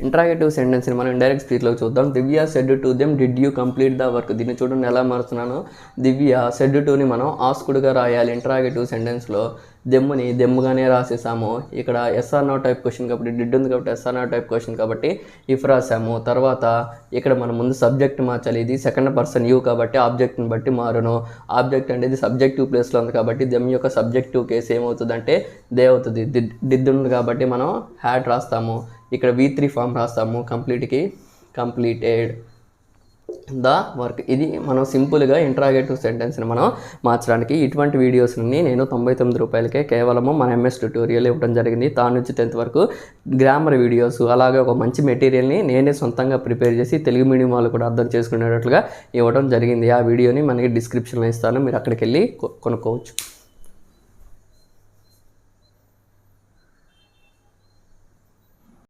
Interrogative సెంటెన్స్ని మనం indirect స్పీచ్లో చూద్దాం. Divya said to them did you complete the work. దీన్ని చూడండి ఎలా మారుస్తున్నాను. దివ్య సెడ్ టుని మనం ఆస్కుడ్గా రాయాలి ఇంట్రాగేటివ్ సెంటెన్స్లో. దెమ్ముని దెమ్ముగానే రాసేసాము. ఇక్కడ ఎస్ఆర్ నో టైప్ క్వశ్చన్ కాబట్టి డిడ్ ఉంది కాబట్టి ఎస్ఆర్ నో టైప్ క్వశ్చన్ కాబట్టి ఇఫ్ రాసాము. తర్వాత ఇక్కడ మనం ముందు సబ్జెక్ట్ మార్చాలి. ఇది సెకండ్ పర్సన్ యూ కాబట్టి ఆబ్జెక్ట్ని బట్టి మారును. ఆబ్జెక్ట్ అనేది సబ్జెక్టివ్ ప్లేస్లో ఉంది కాబట్టి దెమ్ యొక్క సబ్జెక్టివ్ కేసు ఏమవుతుందంటే దే అవుతుంది. డిడ్ ఉంది కాబట్టి మనం హ్యాడ్ రాస్తాము. ఇక్కడ V3 ఫామ్ రాస్తాము. కంప్లీట్కి కంప్లీటెడ్ ద వర్క్. ఇది మనం సింపుల్గా ఇంట్రాగేటివ్ సెంటెన్స్ని మనం మార్చడానికి. ఇటువంటి వీడియోస్ని నేను 99 రూపాయలకే కేవలము మన MS ట్యూటోరియల్ ఇవ్వడం జరిగింది. 3rd నుంచి 10th వరకు గ్రామర్ వీడియోస్, అలాగే ఒక మంచి మెటీరియల్ని నేనే సొంతంగా ప్రిపేర్ చేసి తెలుగు మీడియం వాళ్ళు కూడా అర్థం చేసుకునేటట్లుగా ఇవ్వడం జరిగింది. ఆ వీడియోని మనకి డిస్క్రిప్షన్లో ఇస్తాను, మీరు అక్కడికి వెళ్ళి కొనుక్కోవచ్చు.